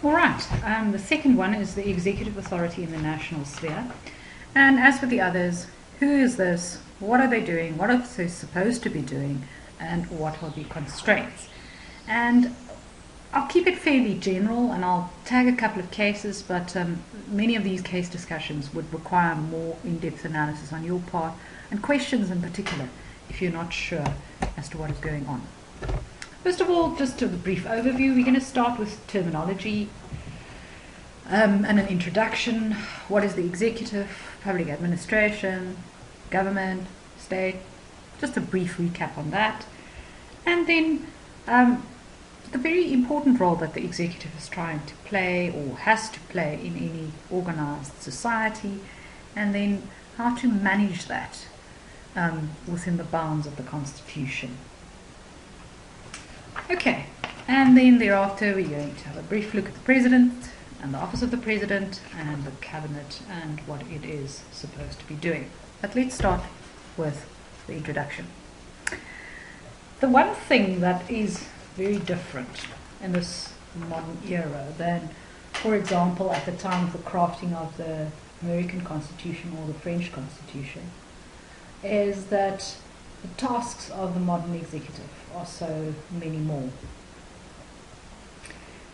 All right, the second one is the executive authority in the national sphere. And as with the others, who is this? What are they doing? What are they supposed to be doing? And what are the constraints? And I'll keep it fairly general and I'll tag a couple of cases, but many of these case discussions would require more in-depth analysis on your part and questions in particular if you're not sure as to what is going on. First of all, just a brief overview, we're going to start with terminology and an introduction. What is the executive, public administration, government, state? Just a brief recap on that. And then the very important role that the executive is trying to play or has to play in any organized society, and then how to manage that within the bounds of the Constitution. Okay, and then thereafter we're going to have a brief look at the President and the Office of the President and the Cabinet and what it is supposed to be doing. But let's start with the introduction. The one thing that is very different in this modern era than, for example, at the time of the crafting of the American Constitution or the French Constitution, is that the tasks of the modern executive are so many more.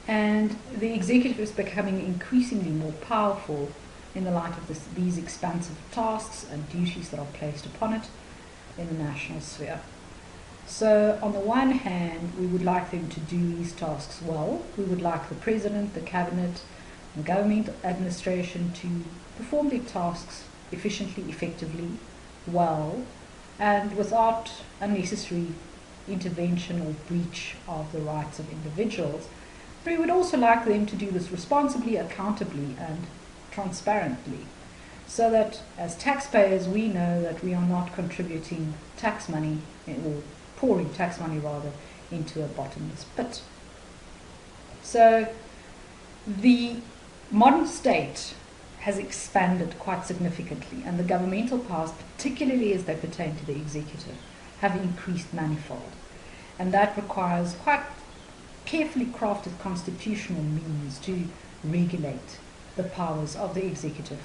And the executive is becoming increasingly more powerful in the light of these expansive tasks and duties that are placed upon it in the national sphere. So on the one hand, we would like them to do these tasks well. We would like the President, the Cabinet, and government administration to perform their tasks efficiently, effectively, well, and without unnecessary intervention or breach of the rights of individuals. But we would also like them to do this responsibly, accountably, and transparently, so that as taxpayers we know that we are not contributing tax money, or pouring tax money rather, into a bottomless pit. So the modern state has expanded quite significantly, and the governmental powers, particularly as they pertain to the executive, have increased manifold. And that requires quite carefully crafted constitutional means to regulate the powers of the executive,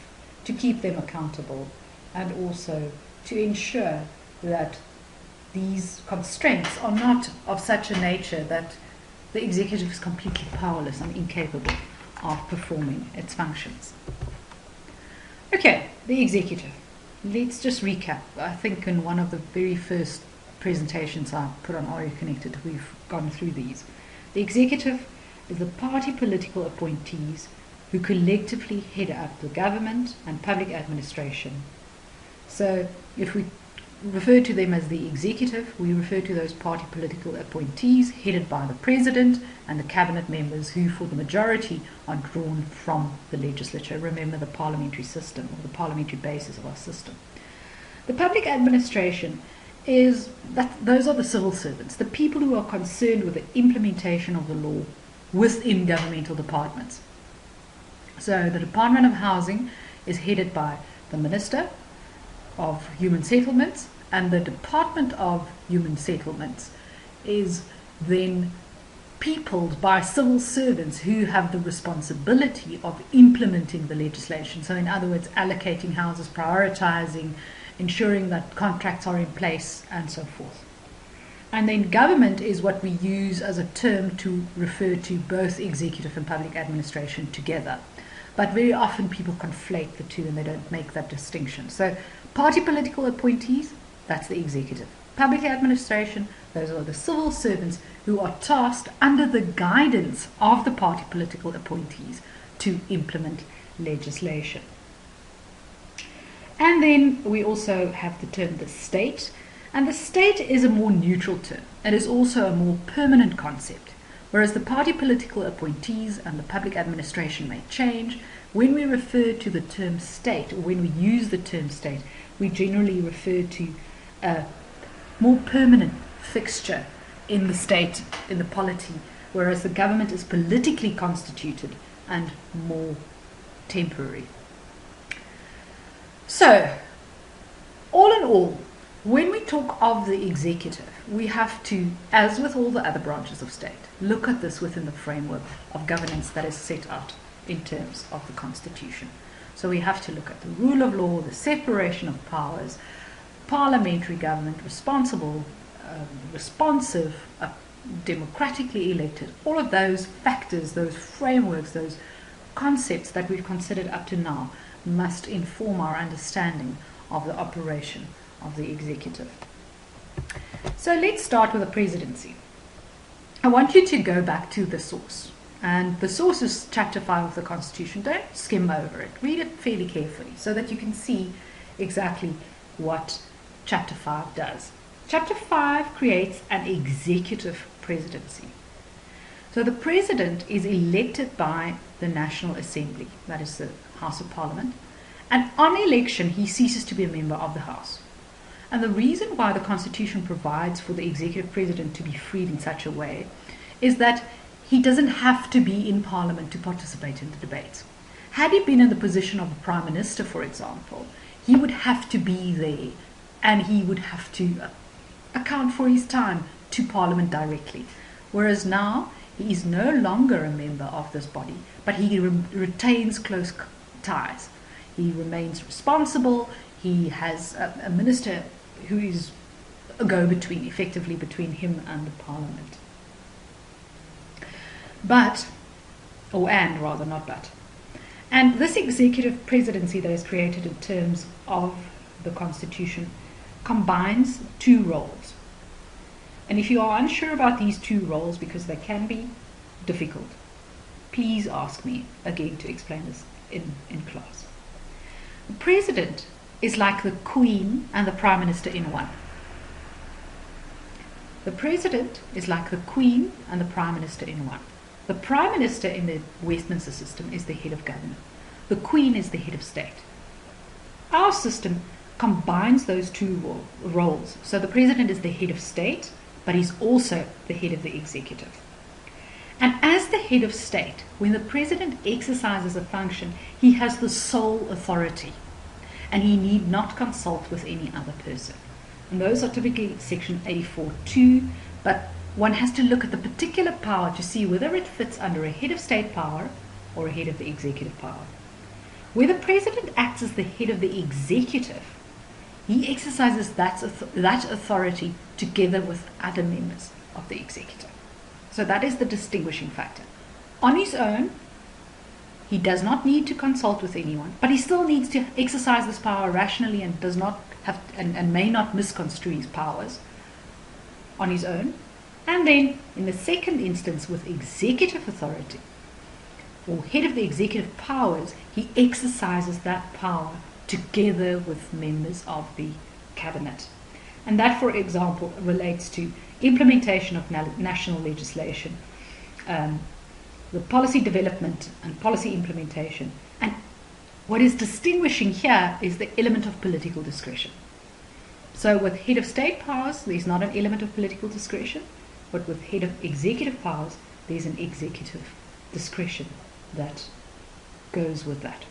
to keep them accountable, and also to ensure that these constraints are not of such a nature that the executive is completely powerless and incapable of performing its functions. Okay, the executive. Let's just recap. I think in one of the very first presentations I put on Are You Connected, we've gone through these. The executive is the party political appointees who collectively head up the government and public administration. So if we refer to them as the executive, we refer to those party political appointees headed by the President and the cabinet members who for the majority are drawn from the legislature. Remember the parliamentary system, or the parliamentary basis of our system. The public administration is that those are the civil servants, the people who are concerned with the implementation of the law within governmental departments. So the Department of Housing is headed by the Minister of Human Settlements, and the Department of Human Settlements is then peopled by civil servants who have the responsibility of implementing the legislation. So in other words, allocating houses, prioritizing, ensuring that contracts are in place, and so forth. And then government is what we use as a term to refer to both executive and public administration together. But very often people conflate the two and they don't make that distinction. So party political appointees, that's the executive. Public administration, those are the civil servants who are tasked under the guidance of the party political appointees to implement legislation. And then we also have the term the state. And the state is a more neutral term. It is also a more permanent concept. Whereas the party political appointees and the public administration may change, when we refer to the term state, or when we use the term state, we generally refer to a more permanent fixture in the state, in the polity, whereas the government is politically constituted and more temporary. So, all in all, When we talk of the executive, we have to, as with all the other branches of state, look at this within the framework of governance that is set out in terms of the Constitution. So we have to look at the rule of law, the separation of powers, parliamentary government, responsive, democratically elected, all of those factors, those frameworks, those concepts that we've considered up to now must inform our understanding of the operation of the executive. So let's start with the presidency. I want you to go back to the source. And the source is Chapter 5 of the Constitution. Don't skim over it. Read it fairly carefully so that you can see exactly what Chapter 5 does. Chapter 5 creates an executive presidency. So the president is elected by the National Assembly, that is the House of Parliament, and on election he ceases to be a member of the House. And the reason why the Constitution provides for the executive president to be freed in such a way is that he doesn't have to be in Parliament to participate in the debates. Had he been in the position of a Prime Minister, for example, he would have to be there and he would have to account for his time to Parliament directly. Whereas now, he is no longer a member of this body, but he retains close ties. He remains responsible. He has a minister who is a go-between, effectively between him and the Parliament. And this executive presidency that is created in terms of the Constitution combines two roles. And if you are unsure about these two roles, because they can be difficult, please ask me again to explain this in class. The president is like the Queen and the Prime Minister in one. The president is like the Queen and the Prime Minister in one. The Prime Minister in the Westminster system is the head of government. The Queen is the head of state. Our system combines those two roles. So the president is the head of state, but he's also the head of the executive. And as the head of state, when the president exercises a function, he has the sole authority, and he need not consult with any other person. And those are typically section 84(2), but one has to look at the particular power to see whether it fits under a head of state power or a head of the executive power. Where the president acts as the head of the executive, he exercises that authority together with other members of the executive. So that is the distinguishing factor. On his own, he does not need to consult with anyone, but he still needs to exercise this power rationally and does not have and may not misconstrue his powers on his own. And then, in the second instance, with executive authority, or head of the executive powers, he exercises that power together with members of the cabinet. And that, for example, relates to implementation of national legislation, the policy development and policy implementation. And what is distinguishing here is the element of political discretion. So with head of state powers, there's not an element of political discretion, but with head of executive powers, there's an executive discretion that goes with that.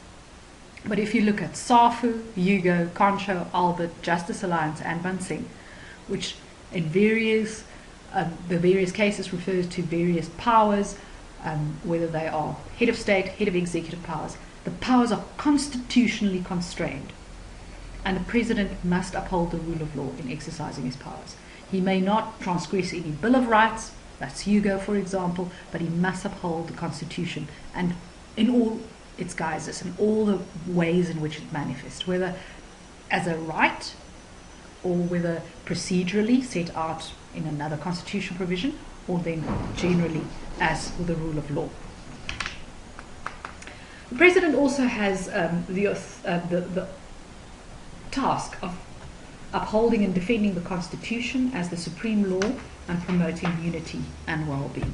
But if you look at SAFU, Hugo, Concho, Albert, Justice Alliance, and Bansing, which in the various cases refers to various powers, whether they are head of state, head of executive powers, the powers are constitutionally constrained. And the president must uphold the rule of law in exercising his powers. He may not transgress any Bill of Rights, that's Hugo for example, but he must uphold the Constitution and in all its guises and all the ways in which it manifests, whether as a right or whether procedurally set out in another constitutional provision, or then generally as the rule of law. The president also has the task of upholding and defending the Constitution as the supreme law and promoting unity and well-being.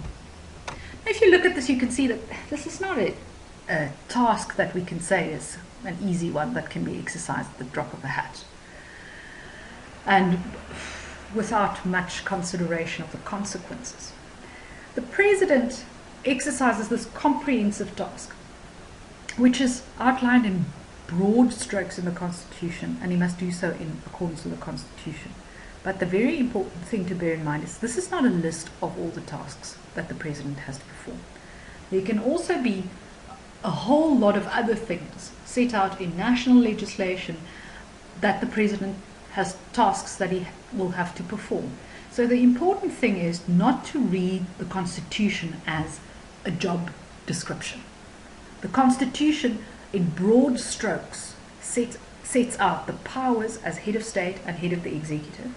If you look at this, you can see that this is not a task that we can say is an easy one that can be exercised at the drop of a hat, and without much consideration of the consequences. The president exercises this comprehensive task, which is outlined in broad strokes in the Constitution, and he must do so in accordance with the Constitution. But the very important thing to bear in mind is this is not a list of all the tasks that the President has to perform. There can also be a whole lot of other things set out in national legislation that the President has tasks that he will have to perform. So the important thing is not to read the Constitution as a job description. The Constitution, in broad strokes, sets out the powers as head of state and head of the executive,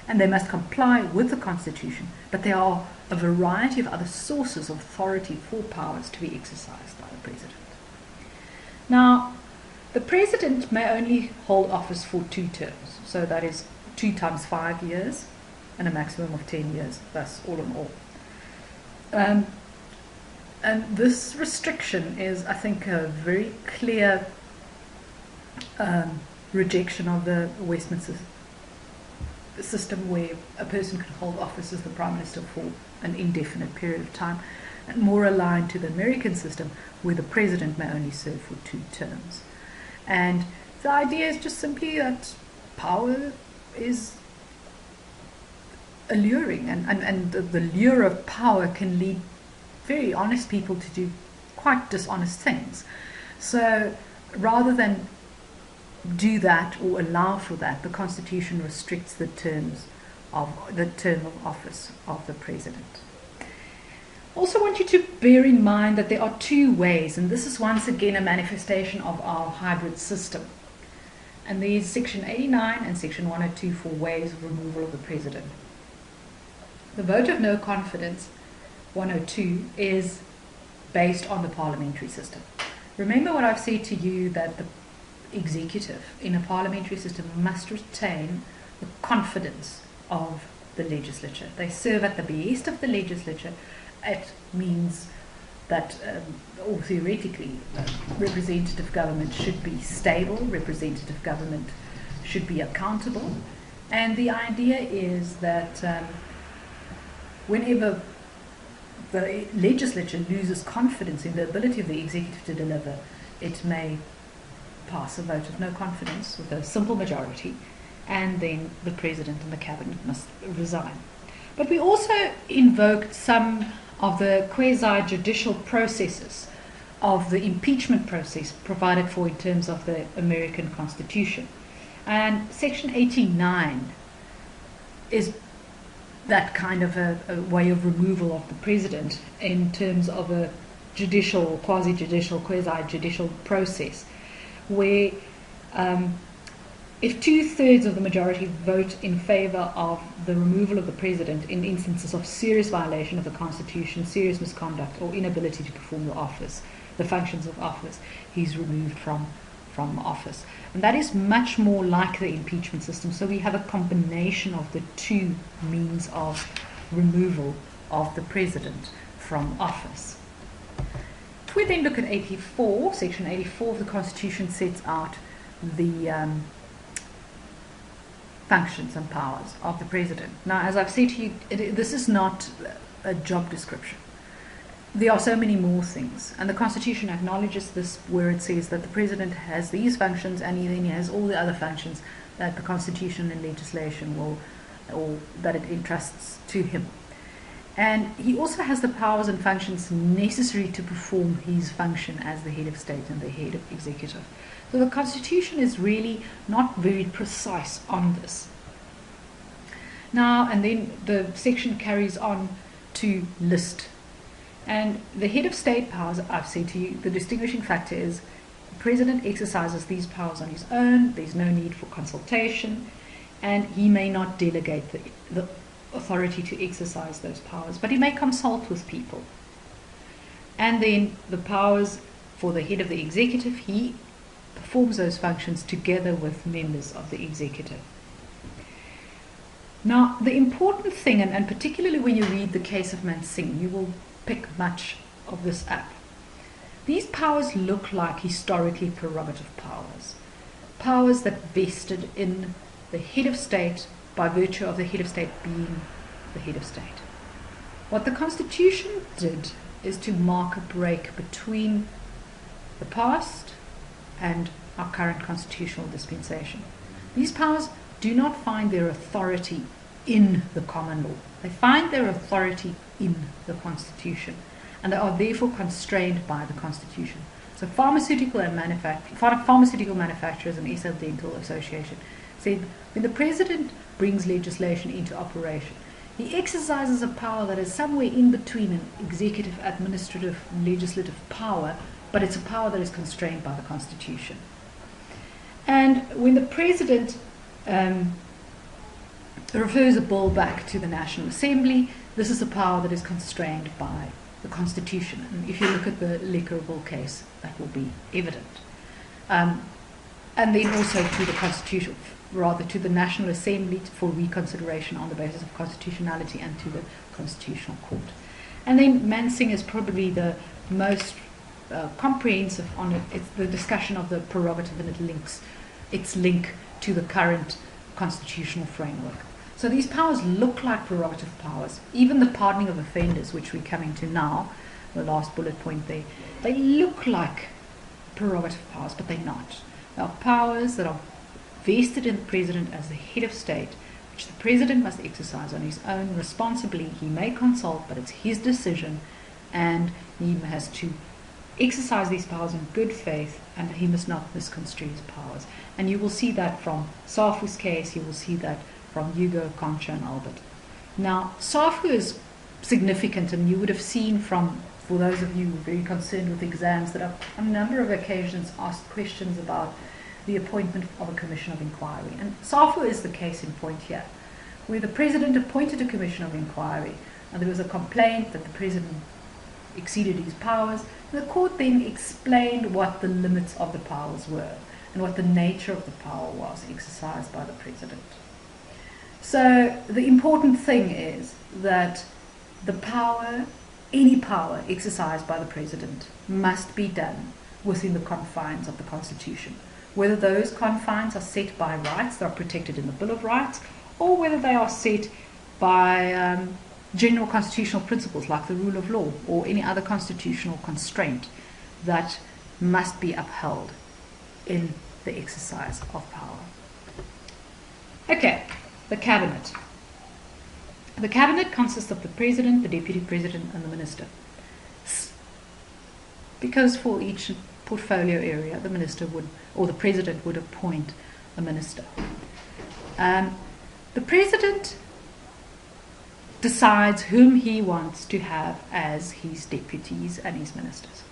and they must comply with the Constitution, but there are a variety of other sources of authority for powers to be exercised by the President. Now, the President may only hold office for 2 terms, so that is 2 times 5 years and a maximum of 10 years, thus all in all. And this restriction is, I think, a very clear rejection of the Westminster system where a person can hold office as the Prime Minister for an indefinite period of time, and more aligned to the American system where the President may only serve for 2 terms. And the idea is just simply that power is alluring, and the lure of power can lead very honest people to do quite dishonest things. So rather than do that or allow for that, the Constitution restricts the term of office of the President. Also want you to bear in mind that there are 2 ways, and this is once again a manifestation of our hybrid system. And there's Section 89 and Section 102 for ways of removal of the President. The vote of no confidence, 102, is based on the parliamentary system. Remember what I've said to you, that the executive in a parliamentary system must retain the confidence of the legislature. They serve at the behest of the legislature. It means that, or theoretically, representative government should be stable, representative government should be accountable, and the idea is that whenever the legislature loses confidence in the ability of the executive to deliver, it may pass a vote of no confidence with a simple majority, and then the President and the Cabinet must resign. But we also invoked some of the quasi-judicial processes of the impeachment process provided for in terms of the American Constitution. And Section 89 is that kind of a way of removal of the President in terms of a judicial, quasi-judicial, quasi-judicial process, where if 2/3 of the majority vote in favor of the removal of the President in instances of serious violation of the Constitution, serious misconduct, or inability to perform the functions of office, he's removed from office. And that is much more like the impeachment system. So we have a combination of the 2 means of removal of the President from office. If we then look at 84, Section 84 of the Constitution sets out the functions and powers of the President. Now, as I've said to you, this is not a job description. There are so many more things, and the Constitution acknowledges this, where it says that the President has these functions, and then he has all the other functions that the Constitution and legislation or that it entrusts to him. And he also has the powers and functions necessary to perform his function as the head of state and the head of executive. So the Constitution is really not very precise on this. Now, and then the section carries on to list. And the head of state powers, I've said to you, the distinguishing factor is the President exercises these powers on his own. There's no need for consultation, and he may not delegate the authority to exercise those powers, but he may consult with people. And then the powers for the head of the executive, he performs those functions together with members of the executive. Now, the important thing, and particularly when you read the case of Mansingh, you will pick much of this up. These powers look like historically prerogative powers, powers that vested in the head of state by virtue of the head of state being the head of state. What the Constitution did is to mark a break between the past and our current constitutional dispensation. These powers do not find their authority in the common law. They find their authority in the Constitution, and they are therefore constrained by the Constitution. So pharmaceutical manufacturers and SA Dental Association said when the President brings legislation into operation, he exercises a power that is somewhere in between an executive, administrative, legislative power, but it's a power that is constrained by the Constitution. And when the President refers a bill back to the National Assembly, this is a power that is constrained by the Constitution. And if you look at the liquor bill case, that will be evident. And then also to the Constitution, rather to the National Assembly for reconsideration on the basis of constitutionality, and to the Constitutional Court. And then Mansing is probably the most comprehensive on it. It's the discussion of the prerogative, and it links its link to the current constitutional framework. So these powers look like prerogative powers. Even the pardoning of offenders, which we're coming to now, the last bullet point there, they look like prerogative powers, but they're not. They are powers that are vested in the President as the head of state, which the President must exercise on his own responsibly. He may consult, but it's his decision, and he has to exercise these powers in good faith, and he must not misconstrue his powers. And you will see that from Safu's case, you will see that from Hugo, Concha, and Albert. Now, Safu is significant, and you would have seen from, for those of you who are very concerned with exams, that I've on a number of occasions asked questions about the appointment of a commission of inquiry. And Safu is the case in point here, where the President appointed a commission of inquiry, and there was a complaint that the President exceeded his powers. The court then explained what the limits of the powers were and what the nature of the power was exercised by the President. So the important thing is that the power, any power exercised by the President, must be done within the confines of the Constitution. Whether those confines are set by rights that are protected in the Bill of Rights, or whether they are set by general constitutional principles like the rule of law or any other constitutional constraint that must be upheld in the exercise of power. Okay, the Cabinet. The Cabinet consists of the President, the Deputy President, and the Minister. Because for each portfolio area, the Minister would, or the President would appoint a Minister. The President decides whom he wants to have as his deputies and his ministers.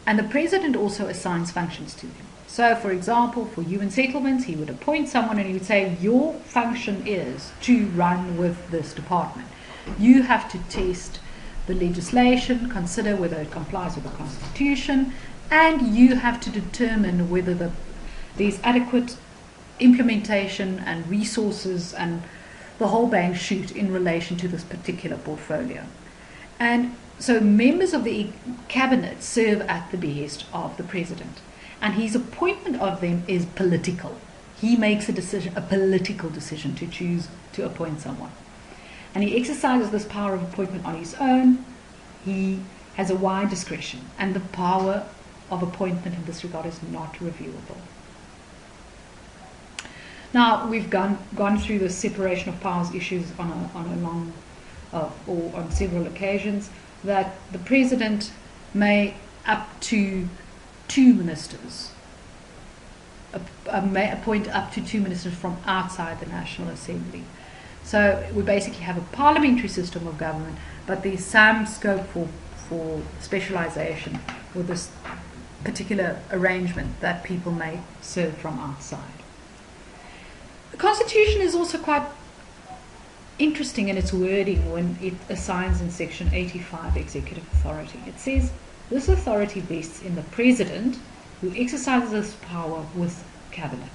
And the President also assigns functions to them. So, for example, for human settlements, he would appoint someone and he would say, your function is to run with this department. You have to test the legislation, consider whether it complies with the Constitution, and you have to determine whether there's adequate implementation and resources and the whole bang shoot in relation to this particular portfolio. And so members of the Cabinet serve at the behest of the President, and his appointment of them is political. He makes a decision, a political decision, to choose to appoint someone. And he exercises this power of appointment on his own. He has a wide discretion, and the power of appointment in this regard is not reviewable. Now, we've gone through the separation of powers issues on a long, or on several occasions, that the President may up to two ministers, may appoint up to two ministers from outside the National Assembly. So we basically have a parliamentary system of government, but there's some scope for specialization with this particular arrangement that people may serve from outside. The Constitution is also quite interesting in its wording when it assigns in Section 85 executive authority. It says, this authority vests in the President, who exercises this power with Cabinet.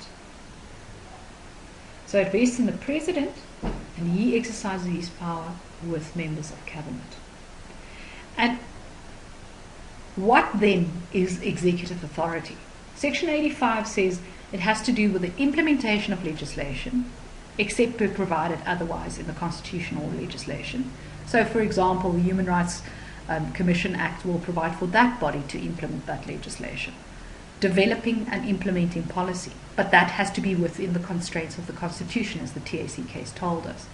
So it vests in the President, and he exercises his power with members of Cabinet. And what then is executive authority? Section 85 says it has to do with the implementation of legislation, except where provided otherwise in the constitutional legislation. So, for example, the Human Rights Commission Act will provide for that body to implement that legislation. developing and implementing policy. But that has to be within the constraints of the Constitution, as the TAC case told us.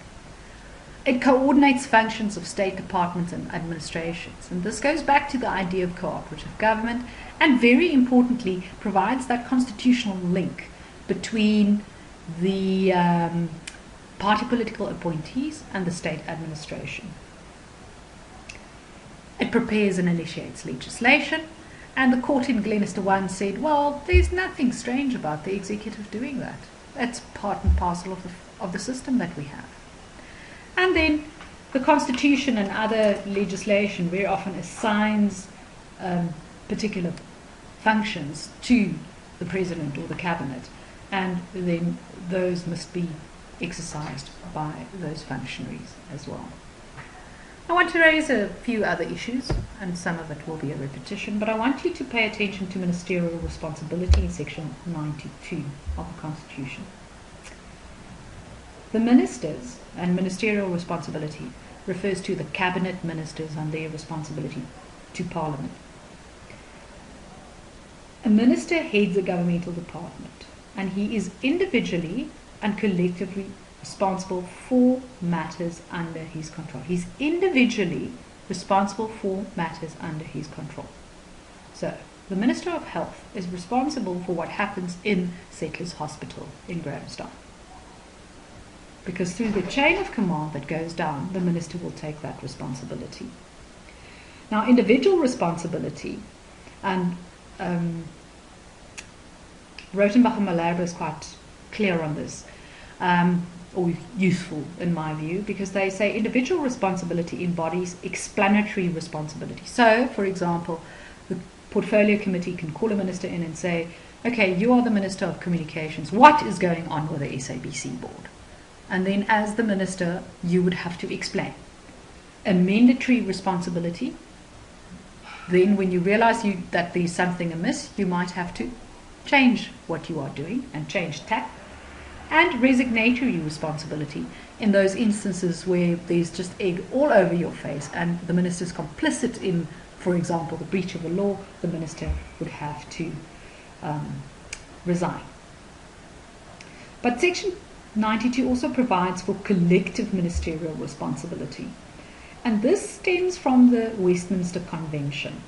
It coordinates functions of state departments and administrations. And this goes back to the idea of cooperative government, and very importantly provides that constitutional link between the party political appointees and the state administration. It prepares and initiates legislation, and the court in Glenister 1 said, well, there's nothing strange about the executive doing that. That's part and parcel of the system that we have. And then the Constitution and other legislation very often assigns particular functions to the President or the Cabinet, and then those must be exercised by those functionaries as well. I want to raise a few other issues, and some of it will be a repetition, but I want you to pay attention to ministerial responsibility in section 92 of the Constitution. The ministers and ministerial responsibility refers to the cabinet ministers and their responsibility to Parliament. A minister heads a governmental department, and he is individually and collectively responsible for matters under his control. He's individually responsible for matters under his control. So, the Minister of Health is responsible for what happens in Settlers Hospital in Grahamstown. Because through the chain of command that goes down, the minister will take that responsibility. Now, individual responsibility, and Rotenbach and Malherbe is quite clear on this, or useful in my view, because they say individual responsibility embodies explanatory responsibility. So, for example, the Portfolio Committee can call a minister in and say, okay, you are the Minister of Communications, what is going on with the SABC board? And then as the minister, you would have to explain. A mandatory responsibility, then when you realize that there's something amiss, you might have to change what you are doing and change tack. And resignatory responsibility in those instances where there's just egg all over your face and the minister's complicit in, for example, the breach of the law, the minister would have to resign. But section 92 also provides for collective ministerial responsibility. And this stems from the Westminster Convention.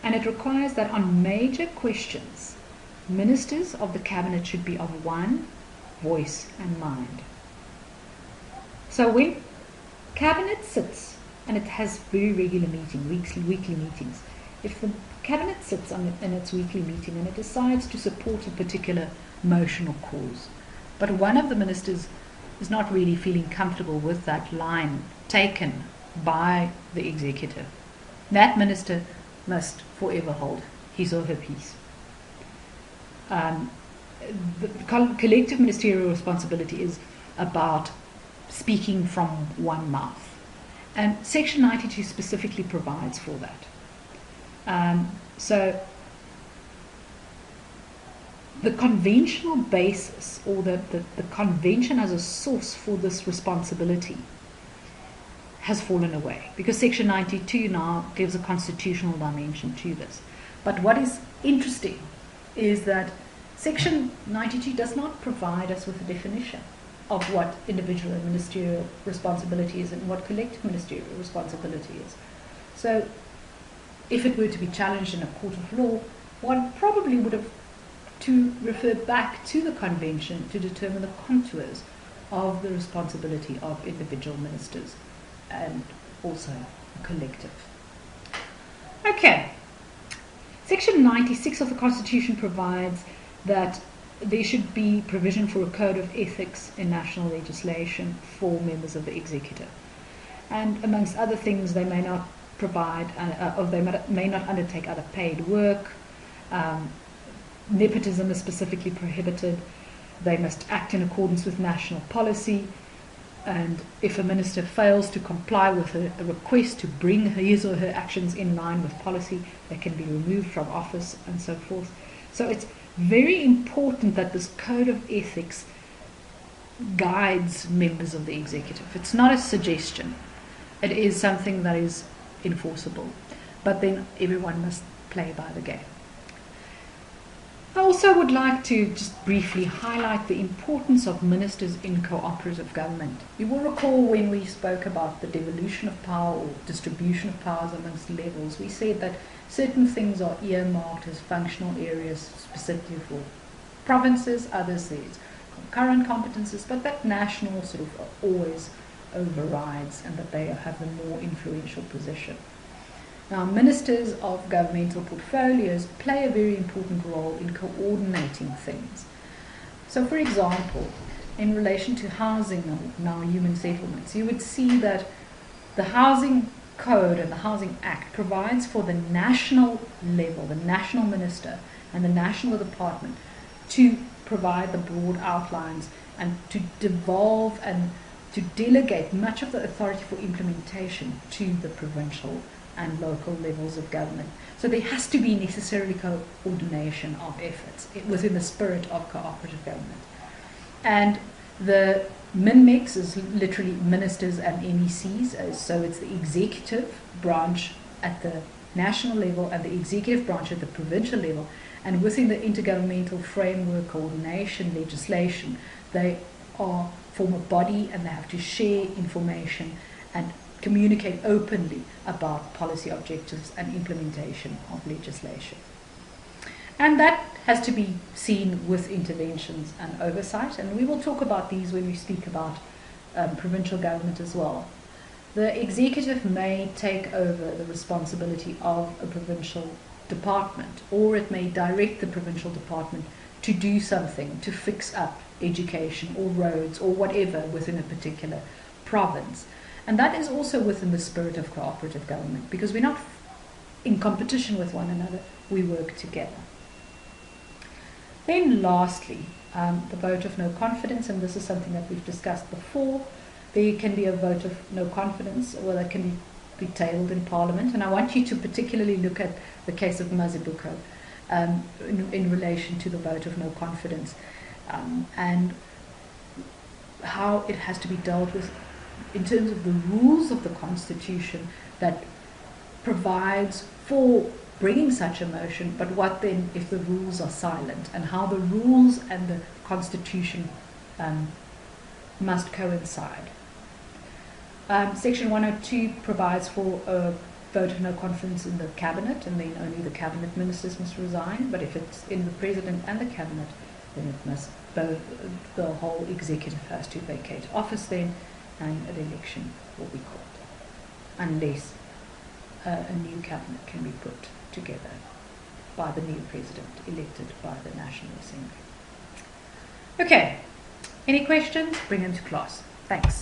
And it requires that on major questions, ministers of the cabinet should be of one voice and mind. So when cabinet sits, and it has very regular meetings, weekly meetings, if the cabinet sits in its weekly meeting and it decides to support a particular motion or cause, but one of the ministers is not really feeling comfortable with that line taken by the executive, that minister must forever hold his or her peace. The collective ministerial responsibility is about speaking from one mouth. And section 92 specifically provides for that. So the conventional basis, or the convention as a source for this responsibility, has fallen away, because section 92 now gives a constitutional dimension to this. But what is interesting is that section 92 does not provide us with a definition of what individual and ministerial responsibility is and what collective ministerial responsibility is. So if it were to be challenged in a court of law, one probably would have to refer back to the convention to determine the contours of the responsibility of individual ministers and also a collective. Okay. Section 96 of the Constitution provides that there should be provision for a code of ethics in national legislation for members of the executive. And amongst other things, they may not provide, or they may not undertake other paid work. Nepotism is specifically prohibited. They must act in accordance with national policy. And if a minister fails to comply with a request to bring his or her actions in line with policy, they can be removed from office and so forth. So it's very important that this code of ethics guides members of the executive. It's not a suggestion. It is something that is enforceable. But then everyone must play by the game. I also would like to just briefly highlight the importance of ministers in cooperative government. You will recall when we spoke about the devolution of power or distribution of powers amongst levels, we said that certain things are earmarked as functional areas specifically for provinces, others there's concurrent competences, but that national sort of always overrides and that they have a more influential position. Now, ministers of governmental portfolios play a very important role in coordinating things. So, for example, in relation to housing and now human settlements, you would see that the Housing Code and the Housing Act provides for the national level, the national minister and the national department to provide the broad outlines and to devolve and to delegate much of the authority for implementation to the provincial and local levels of government. So there has to be necessarily coordination of efforts within the spirit of cooperative government. And the MINMEX is literally ministers and MECs, so it's the executive branch at the national level and the executive branch at the provincial level. And within the intergovernmental framework, coordination, legislation, they form a body and they have to share information and communicate openly about policy objectives and implementation of legislation. And that has to be seen with interventions and oversight, and we will talk about these when we speak about provincial government as well. The executive may take over the responsibility of a provincial department, or it may direct the provincial department to do something, to fix up education or roads or whatever within a particular province. And that is also within the spirit of cooperative government, because we're not in competition with one another, we work together. Then lastly, the vote of no confidence, and this is something that we've discussed before. There can be a vote of no confidence, or that can be tabled in Parliament, and I want you to particularly look at the case of Mazibuko in relation to the vote of no confidence and how it has to be dealt with in terms of the rules of the Constitution that provides for bringing such a motion, but what then if the rules are silent, and how the rules and the Constitution must coincide. Section 102 provides for a vote of no confidence in the Cabinet, and then only the Cabinet ministers must resign, but if it's in the President and the Cabinet, then it must the whole executive has to vacate office then, and an election will be called, unless a new cabinet can be put together by the new president elected by the National Assembly. Okay, any questions? Bring them to class. Thanks.